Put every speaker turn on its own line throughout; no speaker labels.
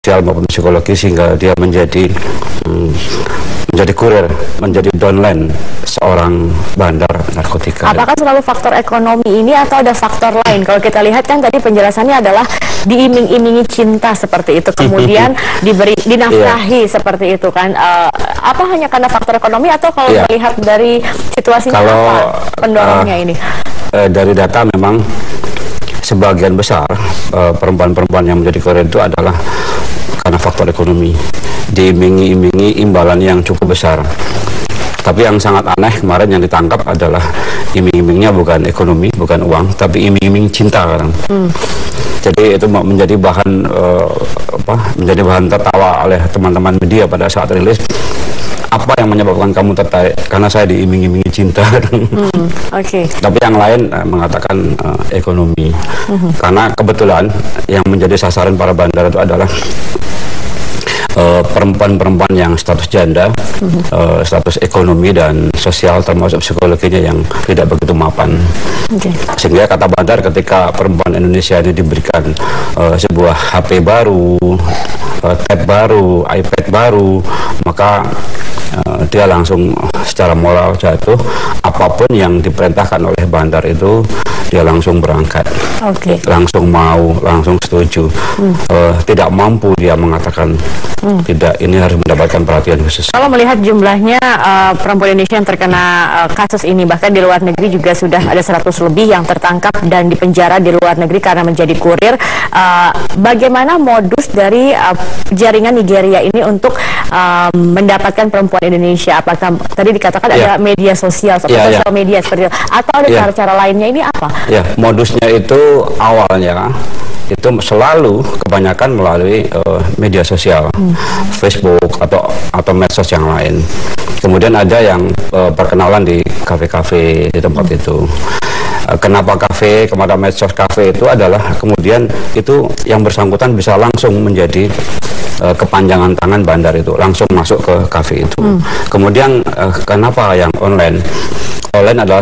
sosial maupun psikologi sehingga dia menjadi kurir, menjadi downline seorang bandar narkotika.
Apakah selalu faktor ekonomi ini atau ada faktor lain? Kalau kita lihat kan tadi penjelasannya adalah diiming-imingi cinta seperti itu, kemudian dinafkahi seperti itu kan. Apa hanya karena faktor ekonomi atau kalau melihat dari situasinya apa pendorongnya ini?
Dari data memang sebagian besar perempuan-perempuan yang menjadi kurir itu adalah karena faktor ekonomi, diiming-imingi imbalan yang cukup besar. Tapi yang sangat aneh kemarin yang ditangkap adalah iming-imingnya bukan ekonomi, bukan uang, tapi iming-iming cinta kan. Jadi itu menjadi bahan menjadi bahan tertawa oleh teman-teman media pada saat rilis. Apa yang menyebabkan kamu tertarik? Karena saya diiming-imingi cinta. Tapi yang lain mengatakan ekonomi. Karena kebetulan yang menjadi sasaran para bandar itu adalah perempuan-perempuan yang status janda, status ekonomi dan sosial termasuk psikologinya yang tidak begitu mapan. Sehingga kata bandar ketika perempuan Indonesia ini diberikan sebuah HP baru, tab baru, iPad baru, maka dia langsung secara moral jatuh. Apapun yang diperintahkan oleh bandar itu dia langsung berangkat, langsung mau, langsung setuju. Tidak mampu dia mengatakan tidak, ini harus mendapatkan perhatian khusus.
Kalau melihat jumlahnya perempuan Indonesia yang terkena kasus ini, bahkan di luar negeri juga sudah ada 100 lebih yang tertangkap dan dipenjara di luar negeri karena menjadi kurir. Bagaimana modus dari jaringan Nigeria ini untuk mendapatkan perempuan Indonesia? Apakah tadi dikatakan ada media sosial, sosial media seperti itu, atau ada cara-cara lainnya? Ini apa?
Modusnya itu awalnya itu selalu kebanyakan melalui media sosial, Facebook atau medsos yang lain. Kemudian ada yang perkenalan di kafe-kafe di tempat itu. Kenapa kafe, kepada medsos kafe itu adalah kemudian itu yang bersangkutan bisa langsung menjadi kepanjangan tangan bandar itu, langsung masuk ke kafe itu. Kemudian kenapa yang online? Online adalah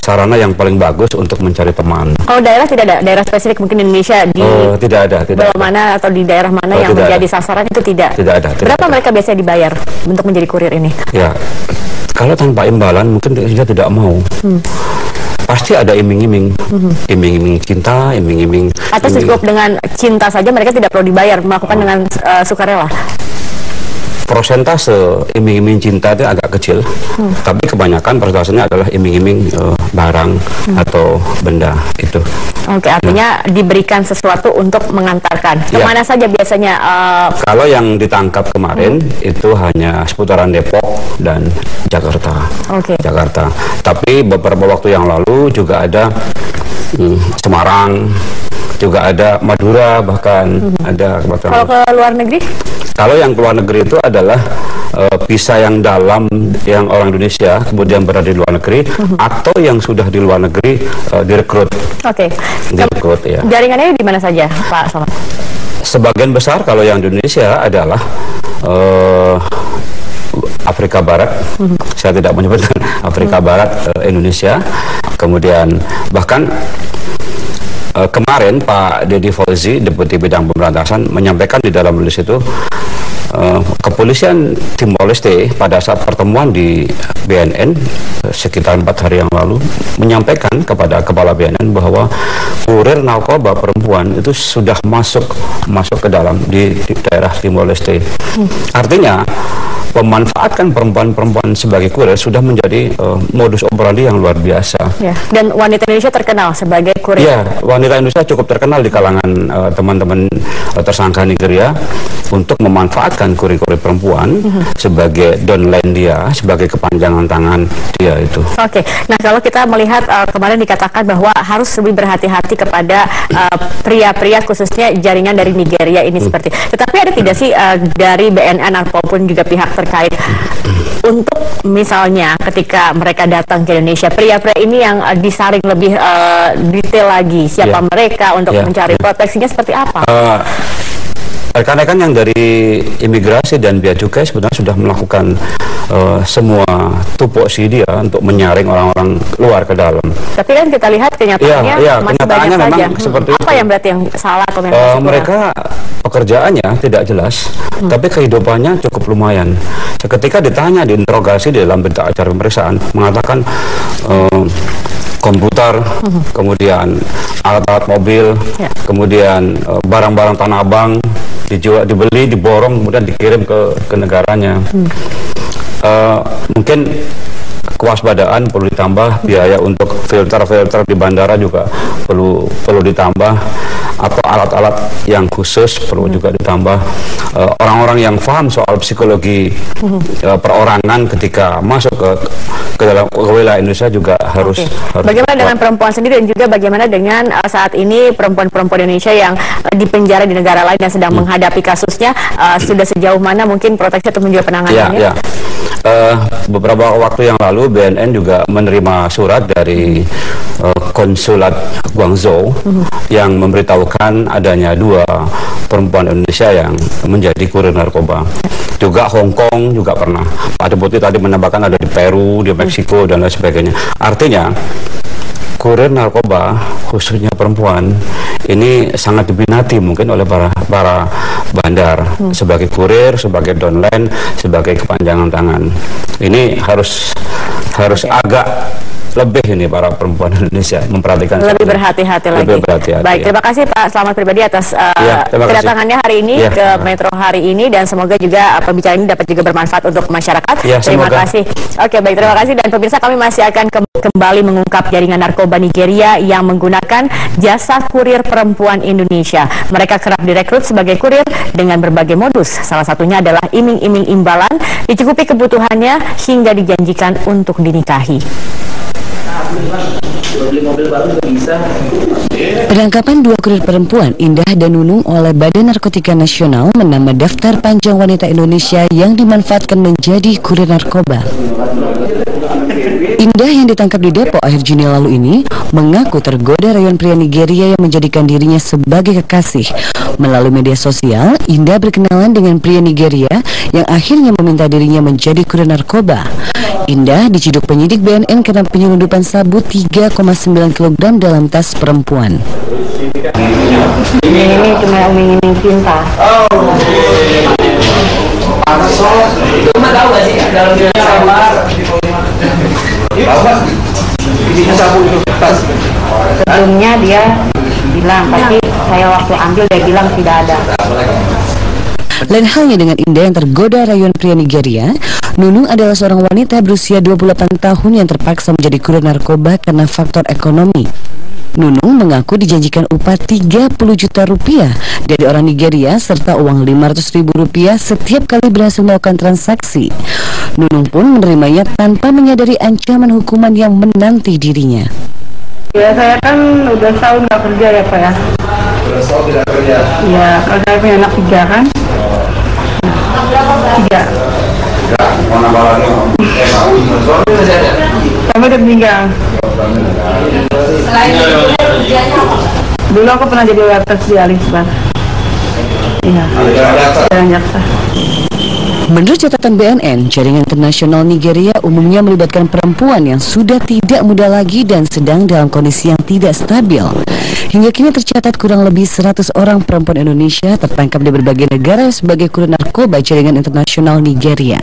sarana yang paling bagus untuk mencari teman.
Kalau daerah tidak ada, daerah spesifik mungkin Indonesia di
tidak ada.
Mana atau di daerah mana yang menjadi sasaran itu tidak?
Tidak ada.
Berapa mereka biasanya dibayar untuk menjadi kurir ini?
Ya, kalau tanpa imbalan mungkin dia tidak mau. Pasti ada iming-iming, iming-iming cinta, iming-iming.
Atau cukup dengan cinta saja mereka tidak perlu dibayar, melakukan dengan sukarela.
Persentase iming-iming cinta itu agak kecil, tapi kebanyakan persentasenya adalah iming-iming barang atau benda itu.
Artinya diberikan sesuatu untuk mengantarkan. Kemana saja biasanya?
Kalau yang ditangkap kemarin itu hanya seputaran Depok dan Jakarta. Jakarta. Tapi beberapa waktu yang lalu juga ada Semarang, juga ada Madura, bahkan ada.
Kalau ke luar negeri?
Kalau yang keluar negeri itu adalah visa yang dalam yang orang Indonesia kemudian berada di luar negeri, atau yang sudah di luar negeri direkrut. Direkrut ya. Jaringannya di mana saja, Pak Somad? Sebagian besar kalau yang Indonesia adalah Afrika Barat. Saya tidak menyebutkan Afrika Barat, Indonesia. Kemudian bahkan kemarin Pak Deddy Fauzi, Deputi Bidang Pemberantasan, menyampaikan di dalam rilis itu kepolisian Timor Leste pada saat pertemuan di BNN sekitar 4 hari yang lalu menyampaikan kepada kepala BNN bahwa kurir narkoba perempuan itu sudah masuk ke dalam di daerah Timor Leste. Artinya memanfaatkan perempuan-perempuan sebagai kurir sudah menjadi modus operandi yang luar biasa. Dan wanita Indonesia terkenal sebagai kurir. Ya, wanita Indonesia cukup terkenal di kalangan teman-teman tersangka Nigeria untuk memanfaatkan kurir-kurir perempuan sebagai downline dia, sebagai kepanjangan tangan dia itu. Nah kalau kita melihat kemarin dikatakan bahwa harus lebih berhati-hati kepada pria-pria khususnya jaringan dari Nigeria ini seperti. Tetapi ada tidak sih dari BNN ataupun juga pihak terkait untuk misalnya ketika mereka datang ke Indonesia, pria-pria ini yang disaring lebih detail lagi siapa mereka untuk mencari proteksinya seperti apa? rekan-rekan yang dari imigrasi dan bea cukai sebenarnya sudah melakukan semua tupoksi dia untuk menyaring orang-orang luar ke dalam.
Tapi kan kita lihat kenyataannya masih banyak saja.
Seperti
apa
itu.
yang berarti yang salah atau
mereka pekerjaannya tidak jelas, tapi kehidupannya cukup lumayan. Ketika ditanya, diinterogasi di dalam berita acara pemeriksaan, mengatakan komputer, kemudian alat-alat mobil, kemudian barang-barang tanah abang dijual, dibeli, diborong, kemudian dikirim ke negaranya. Mungkin kewaspadaan perlu ditambah, biaya untuk filter di bandara juga perlu ditambah, atau alat-alat yang khusus perlu juga ditambah. Orang-orang yang paham soal psikologi perorangan ketika masuk ke dalam wilayah Indonesia juga harus
bagaimana dengan perempuan sendiri, dan juga bagaimana dengan saat ini perempuan-perempuan Indonesia yang dipenjara di negara lain dan sedang menghadapi kasusnya, sudah sejauh mana mungkin proteksi atau juga penanganannya?
Beberapa waktu yang lalu BNN juga menerima surat dari konsulat Guangzhou yang memberitahukan adanya 2 perempuan Indonesia yang menjadi kurir narkoba. Juga Hong Kong juga pernah. Pak Deputi tadi menambahkan ada di Peru, di Meksiko dan lain sebagainya. Artinya kurir narkoba khususnya perempuan ini sangat diminati mungkin oleh para bandar sebagai kurir, sebagai downline, sebagai kepanjangan tangan. Ini harus agak lebih ini para perempuan Indonesia memperhatikan
lebih berhati-hati lagi. Baik, terima kasih Pak Slamet pribadi atas kedatangannya hari ini ke Metro hari ini, dan semoga juga pembicaraan ini dapat juga bermanfaat untuk masyarakat. Terima kasih. Oke, baik, terima kasih, dan pemirsa, kami masih akan kembali mengungkap jaringan narkoba Nigeria yang menggunakan jasa kurir perempuan Indonesia. Mereka kerap direkrut sebagai kurir dengan berbagai modus. Salah satunya adalah iming-iming imbalan, dicukupi kebutuhannya hingga dijanjikan untuk dinikahi.
Penangkapan 2 kurir perempuan, Indah dan Nunung, oleh Badan Narkotika Nasional menambah daftar panjang wanita Indonesia yang dimanfaatkan menjadi kurir narkoba. Indah yang ditangkap di Depok akhir Juni lalu ini mengaku tergoda rayuan pria Nigeria yang menjadikan dirinya sebagai kekasih. Melalui media sosial, Indah berkenalan dengan pria Nigeria yang akhirnya meminta dirinya menjadi kurir narkoba. Indah diciduk penyidik BNN karena penyelundupan sabu 3,9 kg dalam tas perempuan.
Ini cuma iming-iming cinta.
Cuma tahu gak sih dalam dia sabar.
Sebelumnya dia bilang, tapi saya waktu ambil dia bilang tidak ada.
Lain halnya dengan Indah yang tergoda rayuan pria Nigeria, Nunung adalah seorang wanita berusia 28 tahun yang terpaksa menjadi kurir narkoba karena faktor ekonomi. Nunung mengaku dijanjikan upah 30 juta rupiah dari orang Nigeria serta uang 500 ribu rupiah setiap kali berhasil melakukan transaksi. Nunung pun menerimanya tanpa menyadari ancaman hukuman yang menanti dirinya.
Ya, saya kan udah setahun nggak kerja ya Pak ya. Udah setahun tidak kerja? Ya, kalau saya punya anak 3 kan. 3. Sampai udah meninggal. Dulu aku pernah jadi waitress di Alisbar. Iya. Jaksa.
Menurut catatan BNN, jaringan internasional Nigeria umumnya melibatkan perempuan yang sudah tidak muda lagi dan sedang dalam kondisi yang tidak stabil. Hingga kini tercatat kurang lebih 100 orang perempuan Indonesia tertangkap di berbagai negara sebagai kurir narkoba jaringan internasional Nigeria.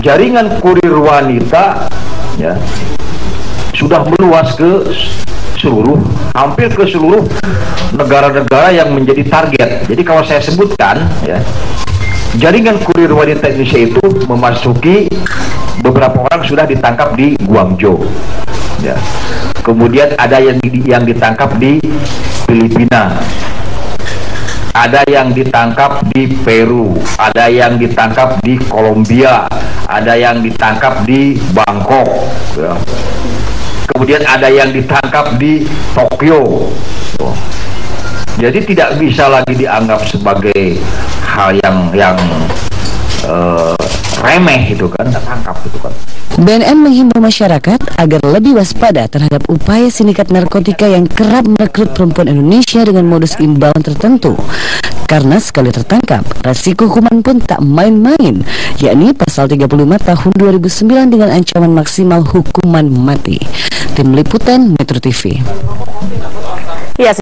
Jaringan kurir wanita ya sudah meluas ke hampir ke seluruh negara-negara yang menjadi target. Jadi kalau saya sebutkan ya, jaringan kurir wanita Indonesia itu memasuki beberapa orang sudah ditangkap di Guangzhou. Ya. Kemudian ada yang ditangkap di Filipina, ada yang ditangkap di Peru, ada yang ditangkap di Kolombia, ada yang ditangkap di Bangkok. Ya. Kemudian ada yang ditangkap di Tokyo. Jadi tidak bisa lagi dianggap sebagai hal yang remeh itu kan, tertangkap itu kan.
BNN menghimbau masyarakat agar lebih waspada terhadap upaya sindikat narkotika yang kerap merekrut perempuan Indonesia dengan modus imbauan tertentu. Karena sekali tertangkap, resiko hukuman pun tak main-main, yakni pasal 35 tahun 2009 dengan ancaman maksimal hukuman mati. Tim Liputan Metro TV.
Ya.